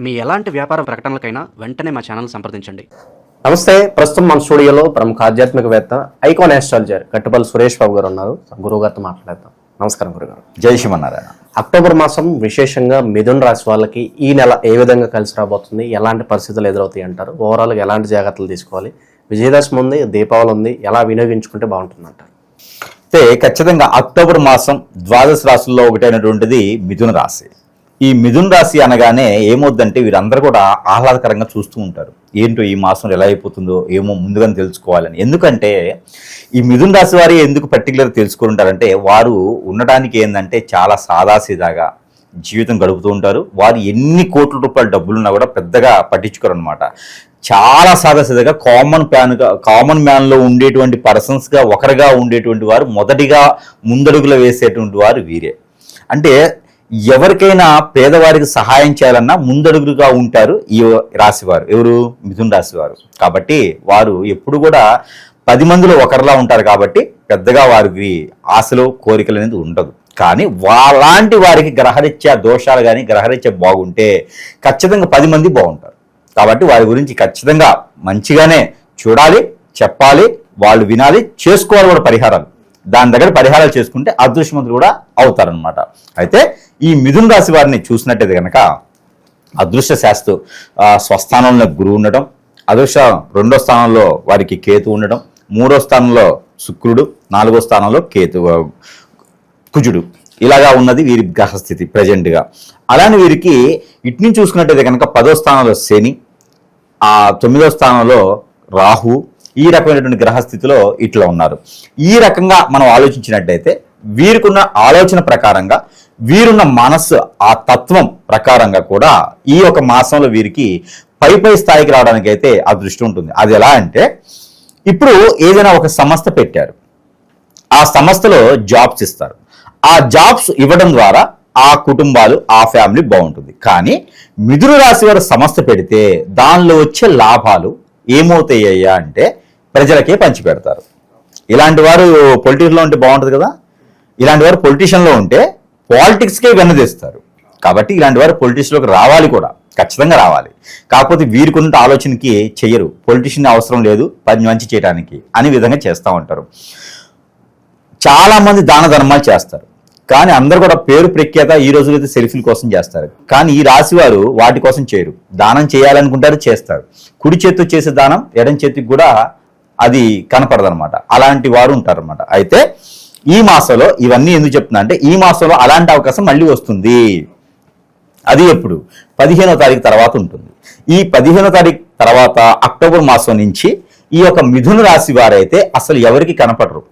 మీ ఎలాంటి వ్యాపార ప్రకటనలకైనా వెంటనే మా ఛానల్ సంప్రదించండి. నమస్తే. ప్రస్తుతం మన స్టూడియోలో ప్రముఖ ఆధ్యాత్మికవేత్త ఐకాన్ ఆస్ట్రాలజర్ కట్టుపల్లి సురేష్ బాబు గారు ఉన్నారు. గురువు గారితో మాట్లాడతాం. నమస్కారం గురుగారు. జై శ్రీమన్నారాయణ. అక్టోబర్ మాసం విశేషంగా మిథున రాశి వాళ్ళకి ఈ నెల ఏ విధంగా కలిసి రాబోతుంది, ఎలాంటి పరిస్థితులు ఎదురవుతాయి అంటారు? ఓవరాల్గా ఎలాంటి జాగ్రత్తలు తీసుకోవాలి? విజయదశమి ఉంది, దీపావళి ఉంది, ఎలా వినియోగించుకుంటే బాగుంటుంది అంటారు? అయితే ఖచ్చితంగా అక్టోబర్ మాసం ద్వాదశ రాశుల్లో ఒకటైనటువంటిది మిథున రాశి. ఈ మిథున రాశి అనగానే ఏమవుద్దంటే వీరందరూ కూడా ఆహ్లాదకరంగా చూస్తూ ఉంటారు. ఏంటో ఈ మాసం ఎలా అయిపోతుందో ఏమో ముందుగానే తెలుసుకోవాలని. ఎందుకంటే ఈ మిథున రాశి వారి ఎందుకు పర్టికులర్గా తెలుసుకుంటారంటే వారు ఉండడానికి ఏంటంటే చాలా సాదాసీదాగా జీవితం గడుపుతూ ఉంటారు. వారు ఎన్ని కోట్ల రూపాయల డబ్బులున్నా కూడా పెద్దగా పట్టించుకోరు అనమాట. చాలా సాదాసీదాగా కామన్ మ్యాన్లో ఉండేటువంటి పర్సన్స్గా ఒకరిగా ఉండేటువంటి వారు మొదటిగా ముందడుగులు వేసేటువంటి వారు వీరే. అంటే ఎవరికైనా పేదవారికి సహాయం చేయాలన్నా ముందడుగులుగా ఉంటారు ఈ రాశివారు. ఎవరు? మిథున రాశివారు. కాబట్టి వారు ఎప్పుడు కూడా 10 మందిలో ఒకరిలా ఉంటారు. కాబట్టి పెద్దగా వారికి ఆశలు కోరికలు అనేది ఉండదు. కానీ అలాంటి వారికి గ్రహరీత్యా దోషాలు కానీ గ్రహరీత్యా బాగుంటే ఖచ్చితంగా 10 మంది బాగుంటారు. కాబట్టి వారి గురించి ఖచ్చితంగా మంచిగానే చూడాలి, చెప్పాలి, వాళ్ళు వినాలి, చేసుకోవాలి కూడా పరిహారాలు. దాని దగ్గర పరిహారాలు చేసుకుంటే అదృష్టవంతులు కూడా అవుతారనమాట. అయితే ఈ మిథున రాశి వారిని చూసినట్టయితే కనుక అదృష్ట శాస్త్రం స్వస్థానంలో గురువు ఉండడం, అదృష్ట 2వ స్థానంలో వారికి కేతు ఉండడం, 3వ స్థానంలో శుక్రుడు, 4వ స్థానంలో కుజుడు, ఇలాగా ఉన్నది వీరి గ్రహస్థితి ప్రజెంట్గా. అలానే వీరికి ఇటు నుంచి చూసుకున్నట్టయితే కనుక 10వ స్థానంలో శని, 9వ స్థానంలో రాహు, ఈ రకమైనటువంటి గ్రహస్థితిలో ఇట్లా ఉన్నారు. ఈ రకంగా మనం ఆలోచించినట్టయితే వీరికున్న ఆలోచన ప్రకారంగా వీరున్న మనస్సు ఆ తత్వం ప్రకారంగా కూడా ఈ ఒక మాసంలో వీరికి పై స్థాయికి రావడానికి అయితే అదృష్టం ఉంటుంది. అది ఎలా అంటే ఇప్పుడు ఏదైనా ఒక సంస్థ పెట్టారు, ఆ సంస్థలో జాబ్స్ ఇస్తారు. ఆ జాబ్స్ ఇవ్వడం ద్వారా ఆ కుటుంబాలు ఆ ఫ్యామిలీ బాగుంటుంది. కానీ మిథున రాశి వారు సంస్థ పెడితే దానిలో వచ్చే లాభాలు ఏమవుతాయ్యా అంటే ప్రజలకే పంచిపెడతారు. ఇలాంటి వారు పొలిటిక్స్లో ఉంటే బాగుంటుంది కదా. ఇలాంటి వారు పొలిటీషియన్లో ఉంటే పాలిటిక్స్కే వెన్నదీస్తారు. కాబట్టి ఇలాంటి వారు పొలిటిక్స్లోకి రావాలి కూడా, ఖచ్చితంగా రావాలి. కాకపోతే వీరికి ఉన్న ఆలోచనకి చెయ్యరు. పొలిటీషియన్ అవసరం లేదు పని మంచి చేయడానికి అనే విధంగా చేస్తూ ఉంటారు. చాలామంది దాన ధర్మాలు చేస్తారు. కానీ అందరూ కూడా పేరు ప్రఖ్యాత ఈ రోజులైతే సెల్ఫీల కోసం చేస్తారు. కానీ ఈ రాశి వారు వాటి కోసం చేయరు. దానం చేయాలనుకుంటారు, చేస్తారు. కుడి చేతితో చేసే దానం ఎడం చేతికి కూడా అది కనపడదనమాట. అలాంటి వారు ఉంటారనమాట. అయితే ఈ మాసంలో ఇవన్నీ ఎందుకు చెప్తున్నా అంటే ఈ మాసంలో అలాంటి అవకాశం మళ్ళీ వస్తుంది. అది ఎప్పుడు? 15వ తారీఖు తర్వాత ఉంటుంది. ఈ 15వ తారీఖు తర్వాత అక్టోబర్ మాసం నుంచి ఈ యొక్క మిథున రాశి వారైతే అసలు ఎవరికి కనపడరు.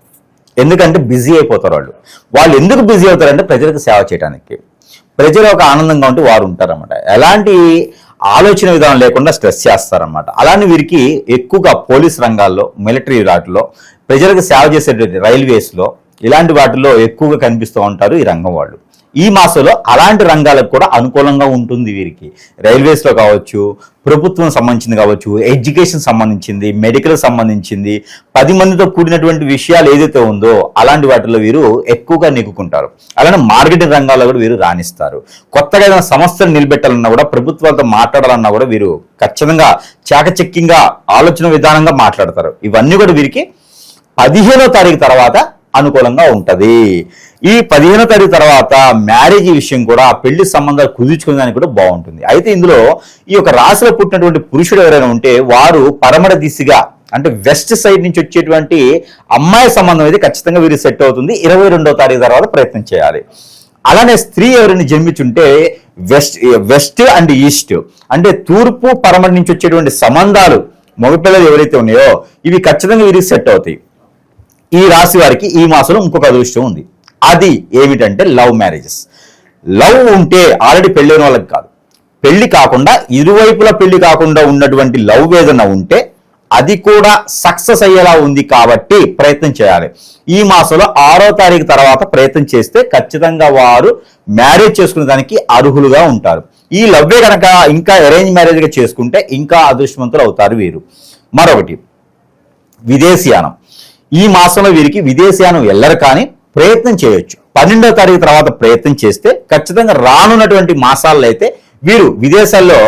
ఎందుకంటే బిజీ అయిపోతారు వాళ్ళు ఎందుకు బిజీ అవుతారంటే ప్రజలకు సేవ చేయడానికి. ప్రజలు ఒక ఆనందంగా ఉంటే వారు ఉంటారన్నమాట. ఎలాంటి ఆలోచన విధానం లేకుండా స్ట్రెస్ చేస్తారన్నమాట. అలానే వీరికి ఎక్కువగా పోలీస్ రంగాల్లో, మిలిటరీ వాటిలో, ప్రజలకు సేవ చేసేటువంటి రైల్వేస్లో, ఇలాంటి వాటిల్లో ఎక్కువగా కనిపిస్తూ ఉంటారు ఈ రంగం వాళ్ళు. ఈ మాసంలో అలాంటి రంగాలకు కూడా అనుకూలంగా ఉంటుంది వీరికి. రైల్వేస్లో కావచ్చు, ప్రభుత్వం సంబంధించింది కావచ్చు, ఎడ్యుకేషన్ సంబంధించింది, మెడికల్ సంబంధించింది, 10 మందితో కూడినటువంటి విషయాలు ఏదైతే ఉందో అలాంటి వాటిలో వీరు ఎక్కువగా నెగ్గుకుంటారు. అలానే మార్కెటింగ్ రంగాల్లో కూడా వీరు రాణిస్తారు. కొత్తగా ఏదైనా సంస్థలు నిలబెట్టాలన్నా కూడా, ప్రభుత్వాలతో మాట్లాడాలన్నా కూడా వీరు ఖచ్చితంగా చాకచక్యంగా ఆలోచన విధానంగా మాట్లాడతారు. ఇవన్నీ కూడా వీరికి 15వ తారీఖు తర్వాత అనుకూలంగా ఉంటది. ఈ 15వ తారీఖు తర్వాత మ్యారేజ్ విషయం కూడా, పెళ్లి సంబంధాలు కుదుర్చుకునేదానికి కూడా బాగుంటుంది. అయితే ఇందులో ఈ యొక్క రాశిలో పుట్టినటువంటి పురుషుడు ఎవరైనా ఉంటే వారు పరమర దిశగా అంటే వెస్ట్ సైడ్ నుంచి వచ్చేటువంటి అమ్మాయి సంబంధం అయితే ఖచ్చితంగా వీరు సెట్ అవుతుంది. 22వ తారీఖు తర్వాత ప్రయత్నం చేయాలి. అలానే స్త్రీ ఎవరైనా జన్మించుంటే వెస్ట్ అండ్ ఈస్ట్ అంటే తూర్పు పరమర నుంచి వచ్చేటువంటి సంబంధాలు మగపిల్లలు ఎవరైతే ఉన్నాయో ఇవి ఖచ్చితంగా వీరికి సెట్ అవుతాయి. ఈ రాశి వారికి ఈ మాసంలో ఇంకొక అదృష్టం ఉంది. అది ఏమిటంటే లవ్ మ్యారేజెస్. లవ్ ఉంటే ఆల్రెడీ పెళ్ళైన వాళ్ళకి కాదు, పెళ్లి కాకుండా ఇరువైపులా పెళ్లి కాకుండా ఉన్నటువంటి లవ్ ఏదైనా ఉంటే అది కూడా సక్సెస్ అయ్యేలా ఉంది. కాబట్టి ప్రయత్నం చేయాలి. ఈ మాసంలో 6వ తారీఖు తర్వాత ప్రయత్నం చేస్తే ఖచ్చితంగా వారు మ్యారేజ్ చేసుకునే దానికి అర్హులుగా ఉంటారు. ఈ లవ్వే కనుక ఇంకా అరేంజ్ మ్యారేజ్గా చేసుకుంటే ఇంకా అదృష్టవంతులు అవుతారు వీరు. మరొకటి విదేశీయానం. ఈ మాసంలో వీరికి విదేశీయానం వెళ్ళరు, కానీ ప్రయత్నం చేయొచ్చు. 12వ తారీఖు తర్వాత ప్రయత్నం చేస్తే ఖచ్చితంగా రానున్నటువంటి మాసాల్లో అయితే వీరు విదేశాల్లో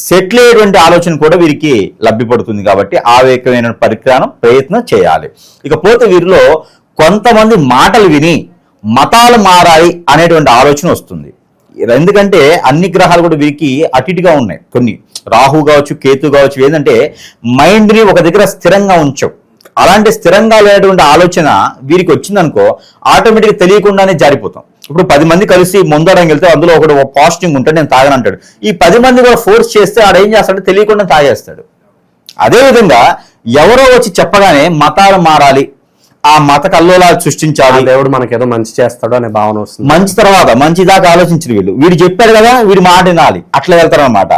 సెటిల్ అయ్యేటువంటి ఆలోచన కూడా వీరికి లభ్యపడుతుంది కాబట్టి ఆ వేగమైన ప్రయత్నం చేయాలి. ఇకపోతే వీరిలో కొంతమంది మాటలు విని మతాలు మారాయి అనేటువంటి ఆలోచన వస్తుంది. ఎందుకంటే అన్ని గ్రహాలు కూడా వీరికి అటు ఇటుగా ఉన్నాయి. కొన్ని రాహు కావచ్చు, కేతు కావచ్చు, ఏంటంటే మైండ్ని ఒక దగ్గర స్థిరంగా ఉంచవు. అలాంటి స్థిరంగా లేనటువంటి ఆలోచన వీరికి వచ్చిందనుకో ఆటోమేటిక్గా తెలియకుండానే జారిపోతాం. ఇప్పుడు 10 మంది కలిసి ముందడానికి వెళ్తే అందులో ఒకడు పాజిటివ్ ఉంటాడు, నేను తాగనంటాడు. ఈ 10 మంది కూడా ఫోర్స్ చేస్తే ఆడ ఏం చేస్తాడు, తెలియకుండా తాగేస్తాడు. అదేవిధంగా ఎవరో వచ్చి చెప్పగానే మతాలు మారాలి, ఆ మత కల్లోలాలు సృష్టించాలి, దేవుడు మనకేదో మంచి చేస్తాడు అనే భావన వస్తుంది. మంచి తర్వాత మంచి దాకా ఆలోచించిన వీడు చెప్పాడు కదా, వీడి మాట వినాలి, అట్లా వెళ్తారు అనమాట.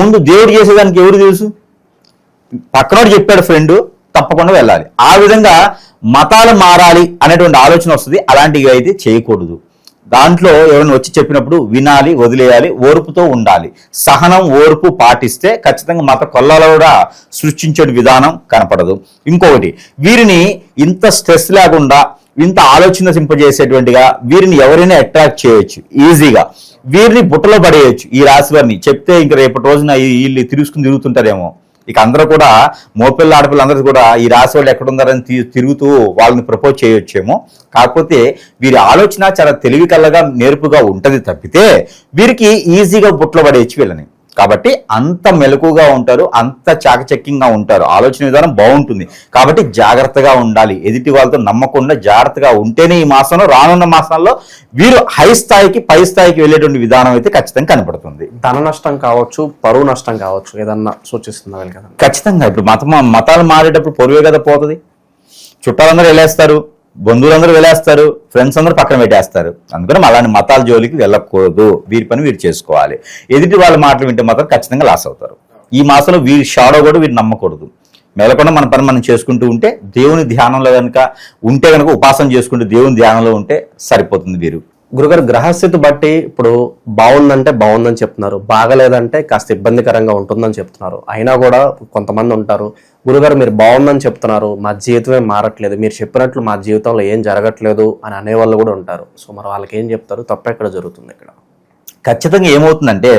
ముందు దేవుడు చేసేదానికి ఎవరు తెలుసు, పక్కనోడు చెప్పాడు ఫ్రెండ్, తప్పకుండా వెళ్ళాలి. ఆ విధంగా మతాలు మారాలి అనేటువంటి ఆలోచన వస్తుంది. అలాంటివి అయితే చేయకూడదు. దాంట్లో ఎవరైనా వచ్చి చెప్పినప్పుడు వినాలి, వదిలేయాలి, ఓర్పుతో ఉండాలి. సహనం, ఓర్పు పాటిస్తే ఖచ్చితంగా మత కొల్లాలు కూడా సృష్టించే విధానం కనపడదు. ఇంకొకటి, వీరిని ఇంత స్ట్రెస్ లేకుండా ఇంత ఆలోచింపజేసేటువంటిగా వీరిని ఎవరైనా అట్రాక్ట్ చేయొచ్చు ఈజీగా. వీరిని బుట్టలో పడేయచ్చు. ఈ రాశి వారిని చెప్తే ఇంక రేపటి రోజున వీళ్ళు తిరుగుతుంటారేమో. ఇక అందరూ కూడా మోపిల్ల ఆడపిల్ల అందరూ కూడా ఈ రాశి వాళ్ళు ఎక్కడున్నారని తిరుగుతూ వాళ్ళని ప్రపోజ్ చేయొచ్చేమో. కాకపోతే వీరి ఆలోచన చాలా తెలివి కల్లగా నేర్పుగా ఉంటది తప్పితే వీరికి ఈజీగా బుట్టలో పడేయచ్చు వీళ్ళని. కాబట్టి అంత మెలకుగా ఉంటారు, అంత చాకచక్యంగా ఉంటారు, ఆలోచన విధానం బాగుంటుంది. కాబట్టి జాగ్రత్తగా ఉండాలి. ఎదుటి వాళ్ళతో నమ్మకుండా జాగ్రత్తగా ఉంటేనే ఈ మాసంలో, రానున్న మాసాల్లో వీరు హై స్థాయికి పై స్థాయికి వెళ్ళేటువంటి విధానం అయితే ఖచ్చితంగా కనపడుతుంది. ధన నష్టం కావచ్చు, పరువు నష్టం కావచ్చు, ఏదన్నా సూచిస్తున్నారు కదా. ఖచ్చితంగా ఇప్పుడు మతాలు మారేటప్పుడు పొరువే కదా పోతుంది. చుట్టాలందరూ వెళ్ళేస్తారు, బంధువులందరూ వెళ్ళేస్తారు, ఫ్రెండ్స్ అందరూ పక్కన పెట్టేస్తారు. అందుకని అలాంటి మతాల జోలికి వెళ్ళకూడదు. వీరి పని వీరు చేసుకోవాలి. ఎదుటి వాళ్ళ మాటలు వింటే మాత్రం ఖచ్చితంగా లాస్ అవుతారు. ఈ మాసంలో వీరి షాడో కూడా వీరు నమ్మకూడదు. మేలకుండా మన పని మనం చేసుకుంటూ ఉంటే, దేవుని ధ్యానంలో కనుక ఉంటే, కనుక ఉపాసన చేసుకుంటూ దేవుని ధ్యానంలో ఉంటే సరిపోతుంది. వీరు గురుగారు గ్రహస్థితి బట్టి ఇప్పుడు బాగుందంటే బాగుందని చెప్తున్నారు, బాగలేదంటే కాస్త ఇబ్బందికరంగా ఉంటుందని చెప్తున్నారు. అయినా కూడా కొంతమంది ఉంటారు, గురుగారు మీరు బాగుందని చెప్తున్నారు, మా జీవితమే మారట్లేదు, మీరు చెప్పినట్లు మా జీవితంలో ఏం జరగట్లేదు అని అనేవాళ్ళు కూడా ఉంటారు. సో మరి వాళ్ళకి ఏం చెప్తారు, తప్ప ఎక్కడ జరుగుతుంది ఇక్కడ? ఖచ్చితంగా ఏమవుతుందంటే,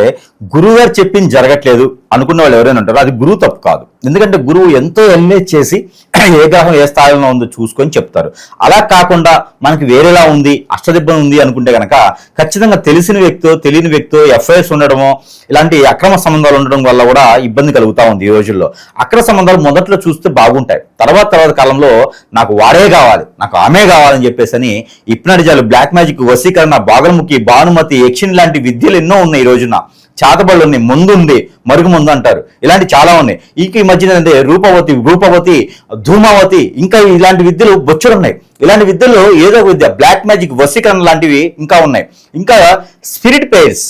గురువు గారు చెప్పింది జరగట్లేదు అనుకున్న వాళ్ళు ఎవరైనా ఉంటారో అది గురువు తప్పు కాదు. ఎందుకంటే గురువు ఎంతో ఎన్నేజ్ చేసి ఏ గ్రహం ఏ స్థాయిలో ఉందో చూసుకొని చెప్తారు. అలా కాకుండా మనకి వేరేలా ఉంది, అష్టదిబ్బం ఉంది అనుకుంటే కనుక ఖచ్చితంగా తెలిసిన వ్యక్తితో తెలియని వ్యక్తితో ఎఫ్ఐఆర్స్ ఉండడమో, ఇలాంటి అక్రమ సంబంధాలు ఉండడం వల్ల కూడా ఇబ్బంది కలుగుతూ ఉంది. ఈ రోజుల్లో అక్రమ సంబంధాలు మొదట్లో చూస్తే బాగుంటాయి, తర్వాత కాలంలో నాకు వాడే కావాలి, నాకు ఆమె కావాలని చెప్పేసి అని ఇప్నడిజాలు, బ్లాక్ మ్యాజిక్, వశీకరణ, బాగలముఖి, భానుమతి, యక్షిని లాంటి విద్యలు ఎన్నో ఉన్నాయి. ఈ రోజున చాతబళ్ళు ఉన్నాయి, ముందు ఉంది, మరుగు ముందు అంటారు, ఇలాంటి చాలా ఉన్నాయి. ఈ మధ్యన అంటే రూపవతి, ధూమావతి, ఇంకా ఇలాంటి విద్యలు బొచ్చుడున్నాయి. ఇలాంటి విద్యల్లో ఏదో ఒక విద్య, బ్లాక్ మ్యాజిక్, వశీకరణ లాంటివి ఇంకా ఉన్నాయి. ఇంకా స్పిరిట్ పేర్స్,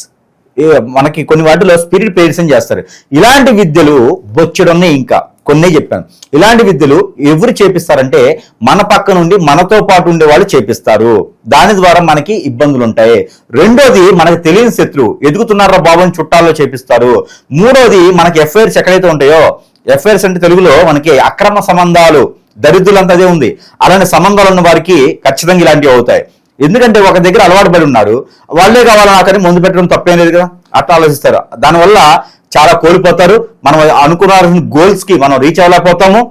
మనకి కొన్ని వాటిలో స్పిరిట్ పేర్స్ అని చేస్తారు. ఇలాంటి విద్యలు బొచ్చుడున్నాయి. ఇంకా కొన్నే చెప్పాను. ఇలాంటి విద్యలు ఎవరు చేపిస్తారంటే మన పక్క నుండి మనతో పాటు ఉండే వాళ్ళు చేపిస్తారు. దాని ద్వారా మనకి ఇబ్బందులు ఉంటాయి. రెండోది, మనకు తెలియని శత్రువు ఎదుగుతున్నారా బాబు అని చుట్టాల్లో చేపిస్తారు. మూడోది, మనకి ఎఫ్ఐఆర్స్ ఎక్కడైతే ఉంటాయో, ఎఫ్ఐఆర్స్ అంటే తెలుగులో మనకి అక్రమ సంబంధాలు, దరిద్రులంతా అదే ఉంది. అలాంటి సంబంధాలు ఉన్న వారికి ఖచ్చితంగా ఇలాంటివి అవుతాయి. ఎందుకంటే ఒక దగ్గర అలవాటు పడి ఉన్నారు, వాళ్ళే కావాలని నాకని ముందు పెట్టడం తప్పేం లేదు కదా, అట్లా ఆలోచిస్తారు. దానివల్ల చాలా కోల్పోతారు. మనం అనుకున్న గోల్స్ కి మనం రీచ్ అవ్వలేకపోతాము.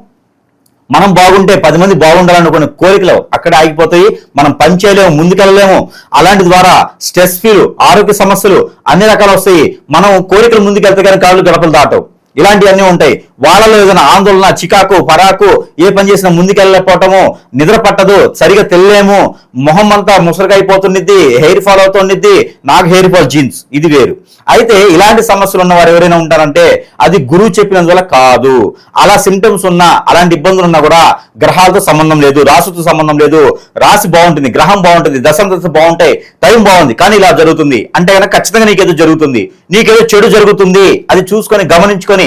మనం బాగుంటే 10 మంది బాగుండాలనుకునే కోరికలు అక్కడే ఆగిపోతాయి. మనం పని చేయలేము, ముందుకెళ్ళలేము. అలాంటి ద్వారా స్ట్రెస్ ఫీల్, ఆరోగ్య సమస్యలు అన్ని రకాలు వస్తాయి. మనం కోరికలు ముందుకెళ్తే కానీ కాళ్ళు గడపలు దాటవు. ఇలాంటివన్నీ ఉంటాయి. వాళ్ళలో ఏదైనా ఆందోళన, చికాకు, పరాకు, ఏ పని చేసినా ముందుకెళ్ళకపోవటము, నిద్ర పట్టదు, సరిగా తెలియలేము, మొహం అంతా ముసరుగా అయిపోతుండిద్ది, హెయిర్ ఫాల్ అవుతుండిద్ది. నాకు హెయిర్ ఫాల్ జీన్స్, ఇది వేరు. అయితే ఇలాంటి సమస్యలు ఉన్న వారు ఎవరైనా ఉంటారంటే అది గురువు చెప్పినందువల్ల కాదు. అలా సింటమ్స్ ఉన్నా, అలాంటి ఇబ్బందులు ఉన్నా కూడా గ్రహాలతో సంబంధం లేదు, రాశితో సంబంధం లేదు. రాశి బాగుంటుంది, గ్రహం బాగుంటుంది, దశ బాగుంటాయి, టైం బాగుంది, కానీ ఇలా జరుగుతుంది అంటే కనుక ఖచ్చితంగా నీకేదో జరుగుతుంది, నీకేదో చెడు జరుగుతుంది. అది చూసుకొని గమనించుకొని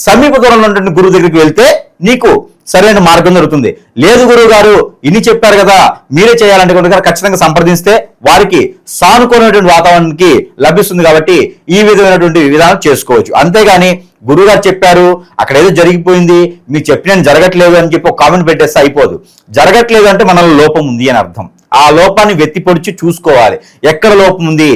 సమీప దూరంలో ఉన్నటువంటి గురువు దగ్గరికి వెళ్తే నీకు సరైన మార్గం దొరుకుతుంది. లేదు గురువు గారు ఇన్ని చెప్పారు కదా, మీరే చేయాలంటే కనుక ఖచ్చితంగా సంప్రదిస్తే వారికి సానుకూలమైనటువంటి వాతావరణానికి లభిస్తుంది. కాబట్టి ఈ విధమైనటువంటి విధానం చేసుకోవచ్చు. అంతేగాని గురువు గారు చెప్పారు, అక్కడ ఏదో జరిగిపోయింది, మీకు చెప్పిన జరగట్లేదు అని చెప్పి ఒక కామెంట్ పెట్టేస్తే అయిపోదు. జరగట్లేదు అంటే మనలో లోపం ఉంది అని అర్థం. ఆ లోపాన్ని వెత్తి పొడిచి చూసుకోవాలి, ఎక్కడ లోపం ఉంది.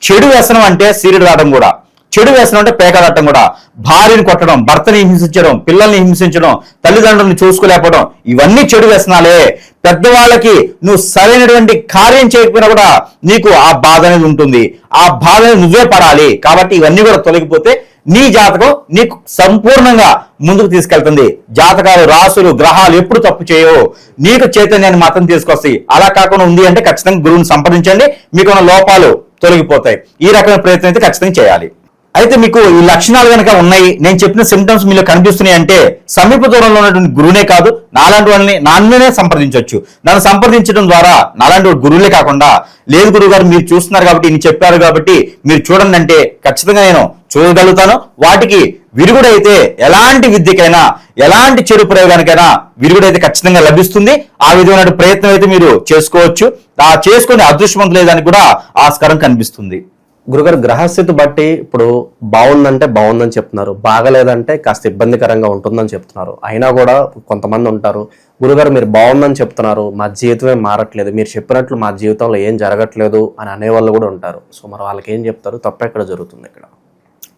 చెడు వ్యసనం అంటే సీరియడ్ రావడం కూడా, చెడు వ్యసనం అంటే పేకాడటం కూడా, భార్యని కొట్టడం, భర్తని హింసించడం, పిల్లల్ని హింసించడం, తల్లిదండ్రులను చూసుకోలేకపోవడం, ఇవన్నీ చెడు వ్యసనాలే. పెద్దవాళ్ళకి నువ్వు సరైనటువంటి కార్యం చేయకపోయినా కూడా నీకు ఆ బాధ అనేది ఉంటుంది. ఆ బాధని నువ్వే పడాలి. కాబట్టి ఇవన్నీ కూడా తొలగిపోతే నీ జాతకం నీకు సంపూర్ణంగా ముందుకు తీసుకెళ్తుంది. జాతకాలు, రాసులు, గ్రహాలు ఎప్పుడు తప్పు చేయవు, నీకు చైతన్యాన్ని మాత్రం తీసుకొస్తాయి. అలా కాకుండా ఉంది అంటే ఖచ్చితంగా గురువుని సంప్రదించండి, మీకున్న లోపాలు తొలగిపోతాయి. ఈ రకమైన ప్రయత్నం అయితే ఖచ్చితంగా చేయాలి. అయితే మీకు ఈ లక్షణాలు కనుక ఉన్నాయి, నేను చెప్పిన సిమ్టమ్స్ మీలో కనిపిస్తున్నాయి అంటే సమీప దూరంలో ఉన్నటువంటి గురువునే కాదు, నాలాంటి వాళ్ళని నన్నునే సంప్రదించవచ్చు. నన్ను సంప్రదించడం ద్వారా నాలాంటి గురువులే కాకుండా, లేదు గురువు గారు మీరు చూస్తున్నారు కాబట్టి ఇన్ని చెప్పారు కాబట్టి మీరు చూడండి అంటే ఖచ్చితంగా నేను చూడగలుగుతాను. వాటికి విరుగుడైతే ఎలాంటి విద్యకైనా, ఎలాంటి చెడు ప్రయోగానికైనా విరుగుడైతే ఖచ్చితంగా లభిస్తుంది. ఆ విధమైన ప్రయత్నం అయితే మీరు చేసుకోవచ్చు. ఆ చేసుకునే అదృష్టవంతులు లేదని కూడా ఆస్కారం కనిపిస్తుంది. గురుగారు, గ్రహస్థితి బట్టి ఇప్పుడు బాగుందంటే బాగుందని చెప్తున్నారు, బాగలేదంటే కాస్త ఇబ్బందికరంగా ఉంటుందని చెప్తున్నారు. అయినా కూడా కొంతమంది ఉంటారు, గురుగారు మీరు బాగుందని చెప్తున్నారు, మా జీవితమే మారట్లేదు, మీరు చెప్పినట్లు మా జీవితంలో ఏం జరగట్లేదు అని అనేవాళ్ళు కూడా ఉంటారు. సో మరి వాళ్ళకి ఏం చెప్తారు? తప్ప ఎక్కడ జరుగుతుంది? ఇక్కడ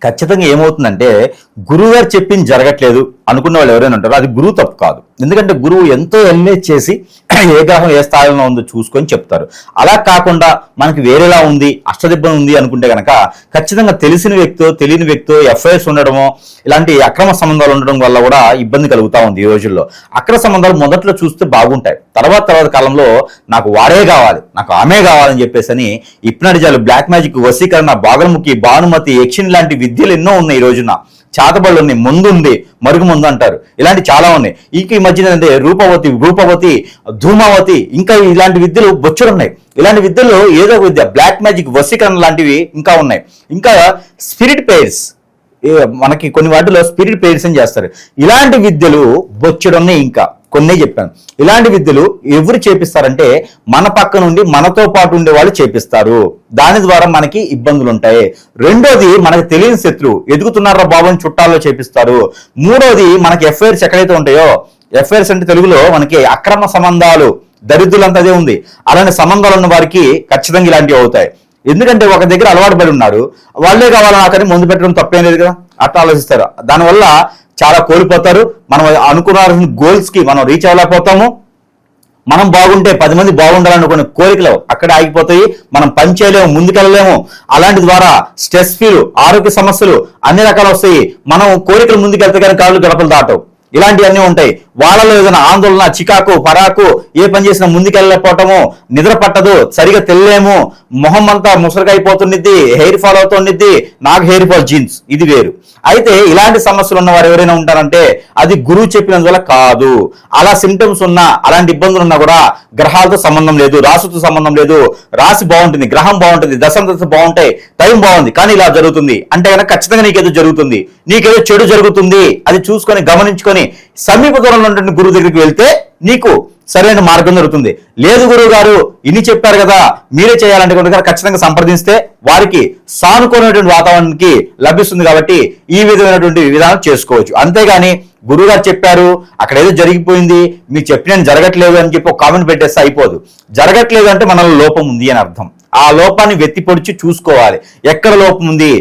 ఖచ్చితంగా ఏమవుతుందంటే, గురువు గారు చెప్పింది జరగట్లేదు అనుకున్న వాళ్ళు ఎవరైనా ఉంటారో అది గురువు తప్పు కాదు. ఎందుకంటే గురువు ఎంతో ఎల్ఏజ్ చేసి ఏ గ్రహం ఏ స్థాయిలో ఉందో చూసుకొని చెప్తారు. అలా కాకుండా మనకి వేరేలా ఉంది, అష్టదిబ్బం ఉంది అనుకుంటే కనుక ఖచ్చితంగా తెలిసిన వ్యక్తో తెలియని వ్యక్తో ఎఫ్ఐఆర్స్ ఉండడమో, ఇలాంటి అక్రమ సంబంధాలు ఉండడం వల్ల కూడా ఇబ్బంది కలుగుతూ ఉంది ఈ రోజుల్లో. అక్రమ సంబంధాలు మొదట్లో చూస్తే బాగుంటాయి, తర్వాత కాలంలో నాకు వాడే కావాలి, నాకు ఆమె కావాలని చెప్పేసి అని ఇప్నడిజాలు, బ్లాక్ మ్యాజిక్, వశీకరణ, బాగలముఖి, భానుమతి, యక్షిని లాంటి విద్యలు ఎన్నో ఉన్నాయి ఈ రోజున. చాతబళ్ళు ఉన్నాయి, ముందు ఉంది, మరుగు ముందు అంటారు, ఇలాంటి చాలా ఉన్నాయి. ఈ మధ్యన అంటే రూపవతి, ధూమావతి, ఇంకా ఇలాంటి విద్యలు బొచ్చుడున్నాయి. ఇలాంటి విద్యలో ఏదో ఒక విద్య, బ్లాక్ మ్యాజిక్, వశీకరణ లాంటివి ఇంకా ఉన్నాయి. ఇంకా స్పిరిట్ పేర్స్, మనకి కొన్ని వాటిలో స్పిరిట్ పేర్స్ అని చేస్తారు. ఇలాంటి విద్యలు బొచ్చుడున్నాయి. ఇంకా కొన్ని చెప్పాను. ఇలాంటి విద్యలు ఎవరు చేపిస్తారంటే మన పక్క నుండి మనతో పాటు ఉండే వాళ్ళు చేపిస్తారు. దాని ద్వారా మనకి ఇబ్బందులు ఉంటాయి. రెండోది, మనకు తెలియని శత్రువు ఎదుగుతున్నారా బాబు అని చుట్టాల్లో చేపిస్తారు. మూడోది, మనకి ఎఫ్ఐఆర్స్ ఎక్కడైతే ఉంటాయో, ఎఫ్ఐఆర్స్ అంటే తెలుగులో మనకి అక్రమ సంబంధాలు, దరిద్రులంతా అదే ఉంది. అలాంటి సంబంధాలు ఉన్న వారికి ఖచ్చితంగా ఇలాంటివి అవుతాయి. ఎందుకంటే ఒక దగ్గర అలవాటు పడి ఉన్నారు, వాళ్ళే కావాలని నాకని ముందు పెట్టడం తప్పేం లేదు కదా, అట్లా ఆలోచిస్తారు. దానివల్ల చాలా కోల్పోతారు. మనం అనుకున్న గోల్స్ కి మనం రీచ్ అవ్వలేకపోతాము. మనం బాగుంటే 10 మంది బాగుండాలనుకునే కోరికలు అక్కడే ఆగిపోతాయి. మనం పని చేయలేము, ముందుకెళ్ళలేము. అలాంటి ద్వారా స్ట్రెస్ ఫీల్, ఆరోగ్య సమస్యలు అన్ని రకాలు వస్తాయి. మనం కోరికలు ముందుకెళ్తే కానీ కాళ్ళు గడపలు దాటవు. ఇలాంటివన్నీ ఉంటాయి. వాళ్ళలో ఏదైనా ఆందోళన, చికాకు, పరాకు, ఏ పని చేసినా ముందుకెళ్ళలేకపోవటము, నిద్ర పట్టదు, సరిగా తెలియలేము, మొహం అంతా ముసరగైపోతుండిద్ది, హెయిర్ ఫాల్ అవుతుండిద్ది. నాకు హెయిర్ ఫాల్ జీన్స్, ఇది వేరు. అయితే ఇలాంటి సమస్యలు ఉన్న వారు ఎవరైనా ఉంటారంటే అది గురువు చెప్పినందువల్ల కాదు. అలా సిమ్టమ్స్ ఉన్నా, అలాంటి ఇబ్బందులు ఉన్నా కూడా గ్రహాలతో సంబంధం లేదు, రాసుతో సంబంధం లేదు. రాశి బాగుంటుంది, గ్రహం బాగుంటుంది, దశ బాగుంటాయి, టైం బాగుంది, కానీ ఇలా జరుగుతుంది అంటే కనుక ఖచ్చితంగా నీకేదో జరుగుతుంది, నీకేదో చెడు జరుగుతుంది. అది చూసుకొని గమనించుకొని సమీప దూరంలో ఉన్నటువంటి గురువు దగ్గరికి వెళ్తే నీకు సరైన మార్గం దొరుకుతుంది. లేదు గురువు గారు ఇన్ని చెప్పారు కదా, మీరే చేయాలంటే కనుక ఖచ్చితంగా సంప్రదిస్తే వారికి సానుకూలమైనటువంటి వాతావరణానికి లభిస్తుంది. కాబట్టి ఈ విధమైనటువంటి విధానం చేసుకోవచ్చు. అంతేగాని గురువు గారు చెప్పారు, అక్కడ ఏదో జరిగిపోయింది, మీరు చెప్పిన జరగట్లేదు అని చెప్పి ఒక కామెంట్ పెట్టేస్తే అయిపోదు. జరగట్లేదు అంటే మనలో లోపం ఉంది అని అర్థం. ఆ లోపాన్ని వెత్తి పొడిచి చూసుకోవాలి, ఎక్కడ లోపం ఉంది.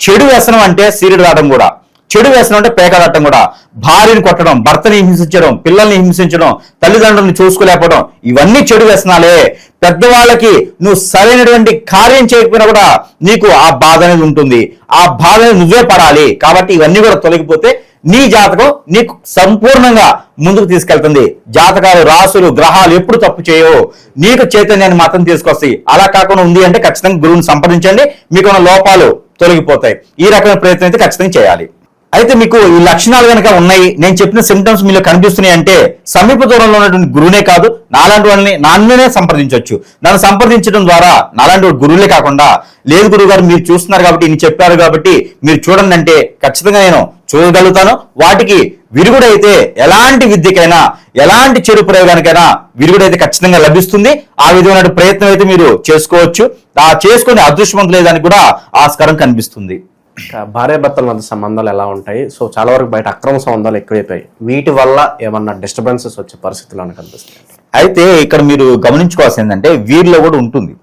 చెడు వ్యసనం అంటే సీరియడ్ రావడం కూడా, చెడు వ్యసనం అంటే పేకాడటం కూడా, భార్యని కొట్టడం, భర్తని హింసించడం, పిల్లల్ని హింసించడం, తల్లిదండ్రులను చూసుకోలేకపోవడం, ఇవన్నీ చెడు వ్యసనాలే. పెద్దవాళ్ళకి నువ్వు సరైనటువంటి కార్యం చేయకపోయినా కూడా నీకు ఆ బాధ అనేది ఉంటుంది. ఆ బాధని నువ్వే పడాలి. కాబట్టి ఇవన్నీ కూడా తొలగిపోతే నీ జాతకం నీకు సంపూర్ణంగా ముందుకు తీసుకెళ్తుంది. జాతకాలు, రాసులు, గ్రహాలు ఎప్పుడు తప్పు చేయవు, నీకు చైతన్యాన్ని మాత్రం తీసుకొస్తాయి. అలా కాకుండా ఉంది అంటే ఖచ్చితంగా గురువుని సంప్రదించండి, మీకున్న లోపాలు తొలగిపోతాయి. ఈ రకమైన ప్రయత్నం అయితే ఖచ్చితంగా చేయాలి. అయితే మీకు ఈ లక్షణాలు కనుక ఉన్నాయి, నేను చెప్పిన సిమ్టమ్స్ మీలో కనిపిస్తున్నాయి అంటే సమీప దూరంలో ఉన్నటువంటి గురువునే కాదు, నాలాంటి వాళ్ళని నన్నునే సంప్రదించవచ్చు. నన్ను సంప్రదించడం ద్వారా నాలాంటి గురువులే కాకుండా, లేదు గురువు గారు మీరు చూస్తున్నారు కాబట్టి ఇన్ని చెప్పారు కాబట్టి మీరు చూడండి అంటే ఖచ్చితంగా నేను చూడగలుగుతాను. వాటికి విరుగుడైతే ఎలాంటి విద్యకైనా, ఎలాంటి చెడు ప్రయోగానికైనా విరుగుడైతే ఖచ్చితంగా లభిస్తుంది. ఆ విధమైన ప్రయత్నం అయితే మీరు చేసుకోవచ్చు. ఆ చేసుకునే అదృష్టవంతులు లేదని కూడా ఆస్కారం కనిపిస్తుంది. భార్యాభర్తల మధ్య సంబంధాలు ఎలా ఉంటాయి? సో చాలా వరకు బయట అక్రమ సంబంధాలు ఎక్కువైపోయాయి. వీటి వల్ల ఏమన్నా డిస్టర్బెన్సెస్ వచ్చే పరిస్థితులు కనిపిస్తాయి? అయితే ఇక్కడ మీరు గమనించుకోవాల్సింది ఏంటంటే వీరిలో కూడా ఉంటుంది.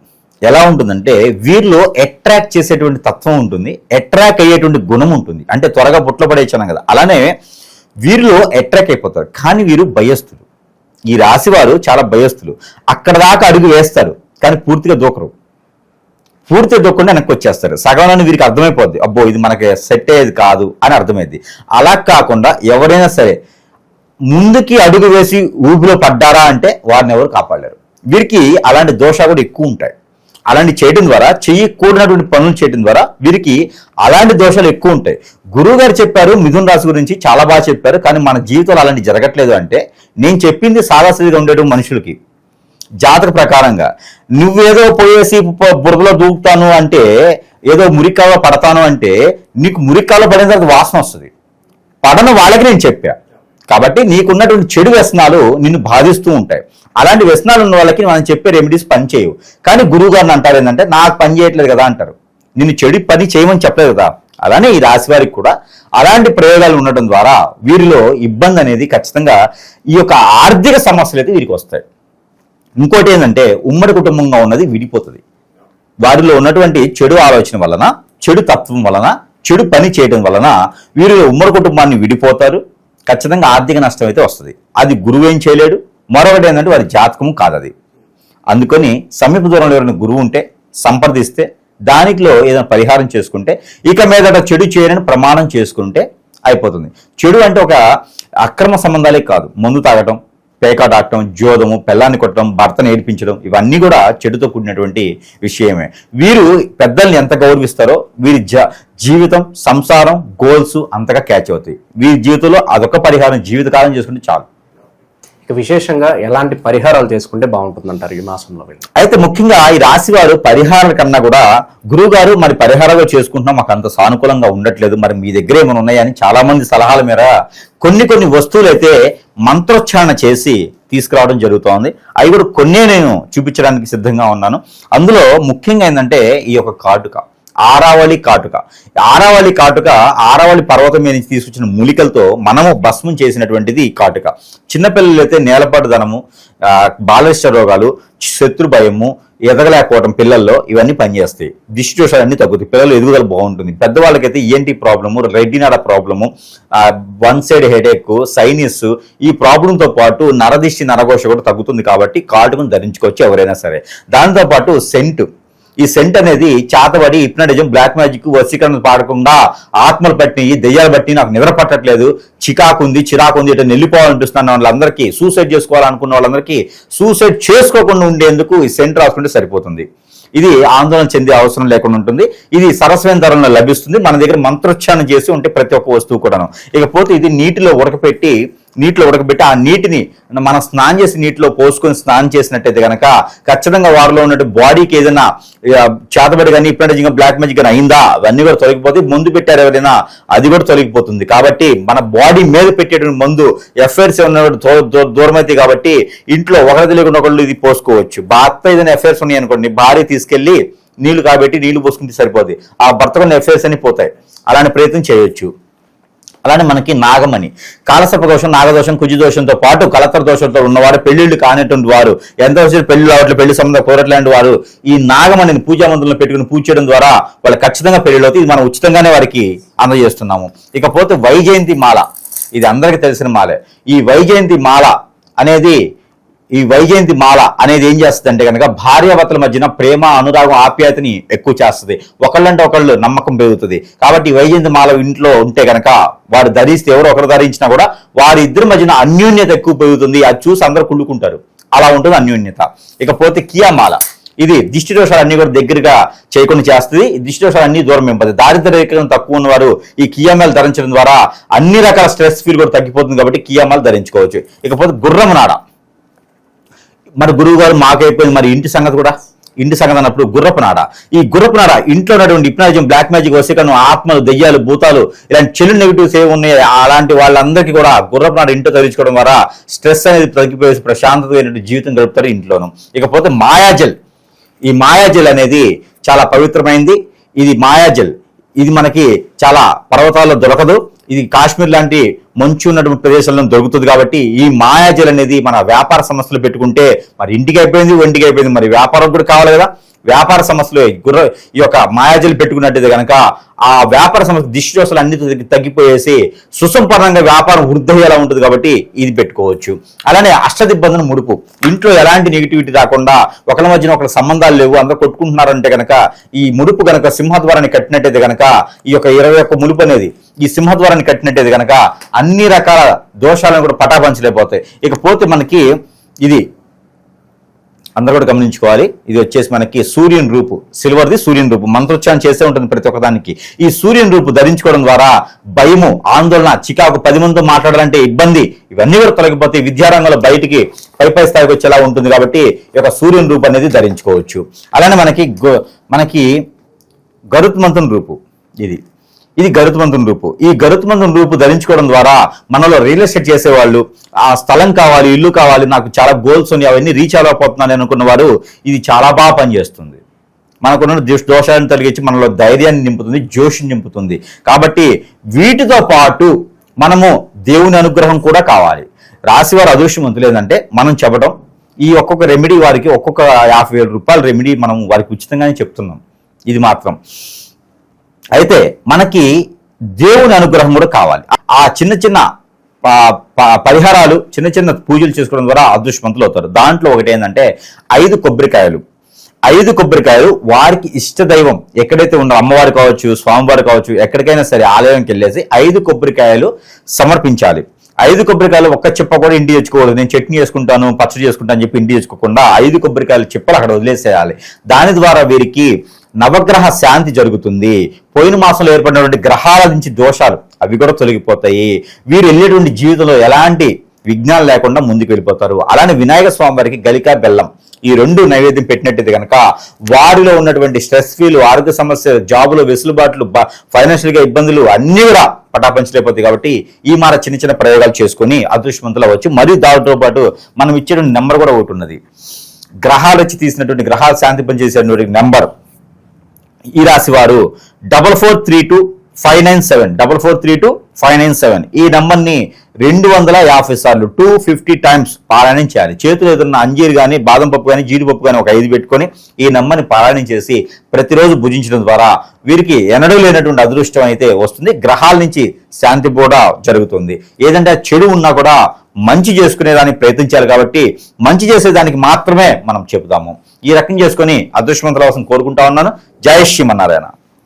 ఎలా ఉంటుందంటే వీరిలో అట్రాక్ట్ చేసేటువంటి తత్వం ఉంటుంది, అట్రాక్ట్ అయ్యేటువంటి గుణం ఉంటుంది. అంటే త్వరగా బుట్లో పడేచ్చాను కదా, అలానే వీరిలో అట్రాక్ట్ అయిపోతారు. కానీ వీరు భయస్థులు. ఈ రాశి వారు చాలా భయస్థులు. అక్కడ దాకా అడుగు వేస్తారు కానీ పూర్తిగా దూకరు. పూర్తిగా దూకకుండా వెనక్కి వచ్చేస్తారు. సగంలోనే వీరికి అర్థమైపోద్ది, అబ్బో ఇది మనకి సెట్ అయ్యేది కాదు అని అర్థమైంది. అలా కాకుండా ఎవరైనా సరే ముందుకి అడుగు వేసి ఊపిలో పడ్డారా అంటే వారిని ఎవరు కాపాడలేరు. వీరికి అలాంటి దోషాలు కూడా ఎక్కువ ఉంటాయి. అలాంటి చేయడం ద్వారా, చేయకూడనటువంటి పనులు చేయడం ద్వారా వీరికి అలాంటి దోషాలు ఎక్కువ ఉంటాయి. గురువు గారు చెప్పారు మిథున రాశి గురించి, చాలా బాగా చెప్పారు. కానీ మన జీవితంలో అలాంటి జరగట్లేదు అంటే నేను చెప్పింది సాదాసీగా ఉండేటు మనుషులకి జాతక ప్రకారంగా. నువ్వేదో పోయేసి బురదలో దూకుతాను అంటే, ఏదో మురికాలో పడతాను అంటే నీకు మురికాలో పడిన తర్వాత వాసన వస్తుంది. పడన వాళ్ళకి నేను చెప్పా. కాబట్టి నీకున్నటువంటి చెడు వ్యసనాలు నిన్ను బాధిస్తూ ఉంటాయి. అలాంటి వ్యసనాలు ఉన్న వాళ్ళకి మనం చెప్పే రెమెడీస్ పని చేయవు. కానీ గురువు గారిని అంటారు ఏంటంటే నాకు పని చేయట్లేదు కదా అంటారు. నిన్ను చెడు పని చేయమని చెప్పలేదు కదా. అలానే ఈ రాశి వారికి కూడా అలాంటి ప్రయోగాలు ఉండటం ద్వారా వీరిలో ఇబ్బంది అనేది ఖచ్చితంగా ఈ యొక్క ఆర్థిక సమస్యలు అయితే వీరికి వస్తాయి. ఇంకోటి ఏంటంటే ఉమ్మడి కుటుంబంగా ఉన్నది విడిపోతుంది. వారిలో ఉన్నటువంటి చెడు ఆలోచన వలన, చెడు తత్వం వలన, చెడు పని చేయడం వలన వీరు ఉమ్మడి కుటుంబాన్ని విడిపోతారు. ఖచ్చితంగా ఆర్థిక నష్టం అయితే వస్తుంది. అది గురువు ఏం చేయలేడు. మరొకటి ఏంటంటే వారి జాతకము కాదు అది. అందుకని సమీప దూరంలో ఎవరైనా గురువు ఉంటే సంప్రదిస్తే దానిలో ఏదైనా పరిహారం చేసుకుంటే, ఇక మీదట చెడు చేయని ప్రమాణం చేసుకుంటే అయిపోతుంది. చెడు అంటే ఒక అక్రమ సంబంధాలే కాదు, మందు తాగటం, పేకాట ఆడటం, జోదము, పెళ్ళాన్ని కొట్టడం, భర్తను ఏడిపించడం, ఇవన్నీ కూడా చెడుతో కూడినటువంటి విషయమే. వీరు పెద్దల్ని ఎంత గౌరవిస్తారో వీరి జీవితం, సంసారం, గోల్స్ అంతగా క్యాచ్ అవుతాయి. వీరి జీవితంలో అదొక పరిహారం జీవితకాలం చేసుకుంటే చాలు. ఇక విశేషంగా ఎలాంటి పరిహారాలు చేసుకుంటే బాగుంటుందంటారు ఈ మాసంలో? అయితే ముఖ్యంగా ఈ రాశి వారు పరిహారాల కన్నా కూడా గురువు గారు మరి పరిహారాలు చేసుకుంటున్నాం, మాకు అంత సానుకూలంగా ఉండట్లేదు, మరి మీ దగ్గర ఏమైనా ఉన్నాయని చాలా మంది సలహాల మేర కొన్ని వస్తువులు అయితే మంత్రోచ్చారణ చేసి తీసుకురావడం జరుగుతోంది. అవి కూడా కొన్నే నేను చూపించడానికి సిద్ధంగా ఉన్నాను. అందులో ముఖ్యంగా ఏంటంటే ఈ యొక్క కాటుక, ఆరావళి కాటుక. ఆరావళి పర్వతం మీద నుంచి తీసుకొచ్చిన మూలికలతో మనము భస్మం చేసినటువంటిది ఈ కాటుక. చిన్నపిల్లలు అయితే నేలపాటుదనము, బాలవిష్ట రోగాలు, శత్రు భయము, ఎదగలేకపోవడం పిల్లల్లో ఇవన్నీ పనిచేస్తాయి. దిష్టి దోషాలన్నీ తగ్గుతాయి. పిల్లలు ఎదుగుదల బాగుంటుంది. పెద్దవాళ్ళకైతే ఈఎన్టీ ప్రాబ్లము, రెడ్డినాడ problem, one side headache, sinus, ఈ ప్రాబ్లంతో పాటు నరదిష్టి, నరఘోష కూడా తగ్గుతుంది. కాబట్టి కాటుకను ధరించుకోవచ్చు ఎవరైనా సరే. దాంతోపాటు సెంటు, ఈ సెంట్ అనేది చాతబడి, హిప్నటిజం, బ్లాక్ మ్యాజిక్, వశీకరణ పాడకుండా ఆత్మలు పట్టినవి, దెయ్యాలు బట్టి నాకు నిద్ర పట్టట్లేదు, చిరాకుంది ఇటు వెళ్ళిపోవాలనిపిస్తున్న వాళ్ళందరికీ, సూసైడ్ చేసుకోవాలనుకున్న వాళ్ళందరికీ సూసైడ్ చేసుకోకుండా ఉండేందుకు ఈ సెంట్ రాసుకుంటే సరిపోతుంది. ఇది ఆందోళన చెందే అవసరం లేకుండా ఉంటుంది. ఇది సరస్వైన ధరలో లభిస్తుంది. మన దగ్గర మంత్రోచ్చారణ చేసి ఉంటే ప్రతి ఒక్క వస్తువు కూడాను. ఇకపోతే ఇది నీటిలో ఉడకబెట్టి ఆ నీటిని మనం స్నానం చేసి నీటిలో పోసుకొని స్నానం చేసినట్టయితే కనుక ఖచ్చితంగా వారిలో ఉన్నట్టు బాడీకి ఏదైనా చేతబడి కానీ, ఇప్పుడు బ్లాక్ మ్యాజిక్ కానీ అయిందా అవన్నీ కూడా తొలగిపోతే, మందు పెట్టారు ఎవరైనా అది కూడా తొలగిపోతుంది. కాబట్టి మన బాడీ మీద పెట్టేటువంటి మందు ఎఫ్ఐఆర్స్ దూరం అవుతాయి. కాబట్టి ఇంట్లో ఒకరి తెలియకుండా ఒకళ్ళు ఇది పోసుకోవచ్చు. భర్త ఏదైనా ఎఫ్ఐఆర్స్ ఉన్నాయి అనుకోండి, భార్య తీసుకెళ్లి నీళ్లు కాబట్టి నీళ్లు పోసుకుంటే సరిపోతుంది. ఆ భర్తకున్న ఎఫ్ఐఆర్స్ అని పోతాయి. అలాంటి ప్రయత్నం చేయొచ్చు. అలానే మనకి నాగమణి, కాలసర్ప దోషం, నాగదోషం, కుజి దోషంతో పాటు కలతర దోషంతో ఉన్నవారు, పెళ్లిళ్ళు కానిటువంటి వారు, ఎంతో పెళ్లి అవట్లు, పెళ్లి సంబంధం కోరట్లాంటి వారు ఈ నాగమణిని పూజా మందులను పెట్టుకుని పూజ చేయడం ద్వారా వాళ్ళు ఖచ్చితంగా పెళ్లిళ్ళు అవుతాయి. ఇది మనం ఉచితంగానే వారికి అందజేస్తున్నాము. ఇకపోతే వైజయంతి మాల, ఇది అందరికీ తెలిసిన మాలే. ఈ వైజయంతి మాల అనేది ఏం చేస్తుంది అంటే కనుక భార్యాభర్తల మధ్యన ప్రేమ, అనురాగం, ఆప్యాయతని ఎక్కువ చేస్తుంది. ఒకళ్ళంటే ఒకళ్ళు నమ్మకం పెరుగుతుంది. కాబట్టి వైజయంతి మాల ఇంట్లో ఉంటే కనుక వారు ధరిస్తే, ఎవరు ఒకరు ధరించినా కూడా వారి ఇద్దరి మధ్యన అన్యోన్యత ఎక్కువ పెరుగుతుంది. అది చూసి అందరూ కుళ్ళుకుంటారు. అలా ఉంటుంది అన్యోన్యత. ఇకపోతే కియామాల, ఇది దిష్టి దోషాలన్నీ కూడా దగ్గరగా చేయకుండా చేస్తుంది. దిష్టి దోషాలన్నీ దూరం పెంపుతుంది. దారిద్ర్య రేఖలు తక్కువ ఉన్నవారు ఈ కియామాల ధరించడం ద్వారా అన్ని రకాల స్ట్రెస్ ఫీల్ కూడా తగ్గిపోతుంది. కాబట్టి కియామాల ధరించుకోవచ్చు. ఇకపోతే గుర్రం నాడ, మరి గురువు గారు మాకైపోయింది, మరి ఇంటి సంగతి అన్నప్పుడు గుర్రపు నాడ. ఈ గుర్రపు నాడ ఇంట్లో ఉన్నటువంటి హిప్నటిజం, బ్లాక్ మ్యాజిక్, వశీకరణం, ఆత్మలు, దెయ్యాలు, భూతాలు, ఇలాంటి చెడు నెగిటివ్స్ ఏ ఉన్నాయి అలాంటి వాళ్ళందరికీ కూడా గుర్రపు నాడ ఇంట్లో ధరించుకోవడం ద్వారా స్ట్రెస్ అనేది తగ్గిపోయి ప్రశాంతమైనటువంటి జీవితం గడుపుతారు ఇంట్లోనూ. ఇకపోతే మాయాజల్, ఈ మాయాజల్ అనేది చాలా పవిత్రమైంది. ఇది మాయాజల్, ఇది మనకి చాలా పర్వతాల్లో దొరకదు. ఇది కాశ్మీర్ లాంటి మంచు ఉన్నటువంటి ప్రదేశాల్లో దొరుకుతుంది కాబట్టి ఈ మాయాజల్ అనేది మన వ్యాపార సంస్థలు పెట్టుకుంటే మరి ఇంటికి అయిపోయింది, ఒంటికి అయిపోయింది, మరి వ్యాపారం కూడా కావాలి కదా. వ్యాపార సంస్థలు ఈ యొక్క మాయాజలు పెట్టుకున్నట్టయితే కనుక ఆ వ్యాపార సంస్థ దిష్టి దోషాలు అన్ని తగ్గిపోయేసి సుసంపన్నంగా వ్యాపారం వృద్ధి అయ్యేలా ఉంటుంది కాబట్టి ఇది పెట్టుకోవచ్చు. అలానే అష్టదిబ్బందుల ముడుపు, ఇంట్లో ఎలాంటి నెగిటివిటీ రాకుండా ఒకళ్ళ మధ్యన ఒకళ్ళ సంబంధాలు లేవు, అందరూ కొట్టుకుంటున్నారంటే కనుక ఈ ముడుపు కనుక సింహద్వారాన్ని కట్టినట్టయితే కనుక ఈ యొక్క 21 ముడుపు అనేది ఈ సింహద్వారాన్ని కట్టినట్టయితే కనుక అన్ని రకాల దోషాలను కూడా పటాపంచలేకపోతాయి. ఇకపోతే మనకి ఇది అందరూ కూడా గమనించుకోవాలి, ఇది వచ్చేసి మనకి సూర్యుని రూపు, సిల్వర్ది సూర్యుని రూపు, మంత్రోచ్చారణ చేస్తూ ఉంటుంది ప్రతి ఒక్కదానికి. ఈ సూర్యుని రూపు ధరించుకోవడం ద్వారా భయము, ఆందోళన, చికాకు, 10 మందితో మాట్లాడాలంటే ఇబ్బంది, ఇవన్నీ కూడా తొలగిపోతాయి. విద్యారంగంలో బయటికి పై స్థాయికి వచ్చేలా ఉంటుంది కాబట్టి ఈ యొక్క సూర్యుని రూపు అనేది ధరించుకోవచ్చు. అలానే మనకి గరుత్మంతుని రూపు, ఇది గరుత్మంతుని రూపు. ఈ గరుత్మంతుని రూపు ధరించుకోవడం ద్వారా మనలో రియల్ ఎస్టేట్ చేసేవాళ్ళు, ఆ స్థలం కావాలి, ఇల్లు కావాలి, నాకు చాలా గోల్స్ ఉన్నాయి, అవన్నీ రీచ్ అవ్వకపోతున్నాను అనుకున్న వారు ఇది చాలా బాగా పనిచేస్తుంది. మనకున్న దోషాలను తొలగించి మనలో ధైర్యాన్ని నింపుతుంది, జోషిని నింపుతుంది. కాబట్టి వీటితో పాటు మనము దేవుని అనుగ్రహం కూడా కావాలి. రాశివారు అదృష్టవంతులు ఏంటంటే మనం చెప్పడం, ఈ ఒక్కొక్క రెమెడీ వారికి ఒక్కొక్క 50,000 రూపాయల రెమెడీ మనం వారికి ఉచితంగానే చెప్తున్నాం. ఇది మాత్రం అయితే మనకి దేవుని అనుగ్రహం కూడా కావాలి. ఆ చిన్న చిన్న పరిహారాలు, చిన్న చిన్న పూజలు చేసుకోవడం ద్వారా అదృష్టవంతులు అవుతారు. దాంట్లో ఒకటి ఏంటంటే 5 కొబ్బరికాయలు వారికి ఇష్ట దైవం ఎక్కడైతే ఉన్నారో, అమ్మవారు కావచ్చు, స్వామివారు కావచ్చు, ఎక్కడికైనా సరే ఆలయంకి వెళ్ళేసి 5 కొబ్బరికాయలు సమర్పించాలి. 5 కొబ్బరికాయలు ఒక్క చెప్ప కూడా ఇంటి తెచ్చుకోవద్దు. నేను చట్నీ చేసుకుంటాను, పచ్చడి చేసుకుంటాను అని చెప్పి ఇంటి తెచ్చుకోకుండా 5 కొబ్బరికాయలు చెప్పలు అక్కడ వదిలేసేయాలి. దాని ద్వారా వీరికి నవగ్రహ శాంతి జరుగుతుంది. పోయిన మాసంలో ఏర్పడినటువంటి గ్రహాల నుంచి దోషాలు అవి కూడా తొలగిపోతాయి. వీరు వెళ్ళేటువంటి జీవితంలో ఎలాంటి విఘ్నాలు లేకుండా ముందుకు వెళ్ళిపోతారు. అలానే వినాయక స్వామి వారికి గలికా బెల్లం ఈ 2 నైవేద్యం పెట్టినట్టయితే కనుక వారిలో ఉన్నటువంటి స్ట్రెస్ ఫీల్, ఆరోగ్య సమస్యలు, జాబులో వెసులుబాట్లు, ఫైనాన్షియల్ గా ఇబ్బందులు అన్ని కూడా పటాపంచలేకపోతాయి. కాబట్టి ఈ మార చిన్న చిన్న ప్రయోగాలు చేసుకుని అదృష్టవంతులు అవ్వచ్చు. మరియు దాంతో పాటు మనం ఇచ్చేటువంటి నెంబర్ కూడా ఒకటి ఉన్నది. గ్రహాలు వచ్చి తీసినటువంటి గ్రహాలు శాంతి పనిచేసేటువంటి నెంబర్ ఈ రాశి వారు 4432-597 ఈ నంబర్ని 250 సార్లు 250 టైమ్స్ పారాయణం చేయాలి. చేతులు ఏదన్నా అంజీరు కానీ, బాదం పప్పు కానీ, జీడిపప్పు కానీ ఒక 5 పెట్టుకొని ఈ నంబర్ని పారాయణం చేసి ప్రతిరోజు భుజించడం ద్వారా వీరికి ఎన్నడూ లేనటువంటి అదృష్టం అయితే వస్తుంది. గ్రహాల నుంచి శాంతి కూడా జరుగుతుంది. ఏదంటే చెడు ఉన్నా కూడా మంచి చేసుకునేదానికి ప్రయత్నించాలి కాబట్టి మంచి చేసేదానికి మాత్రమే మనం చెబుతాము. ఈ రకం చేసుకొని అదృష్టవంతుల కోసం కోరుకుంటా ఉన్నాను. జై శ్రీమన్నారాయణ.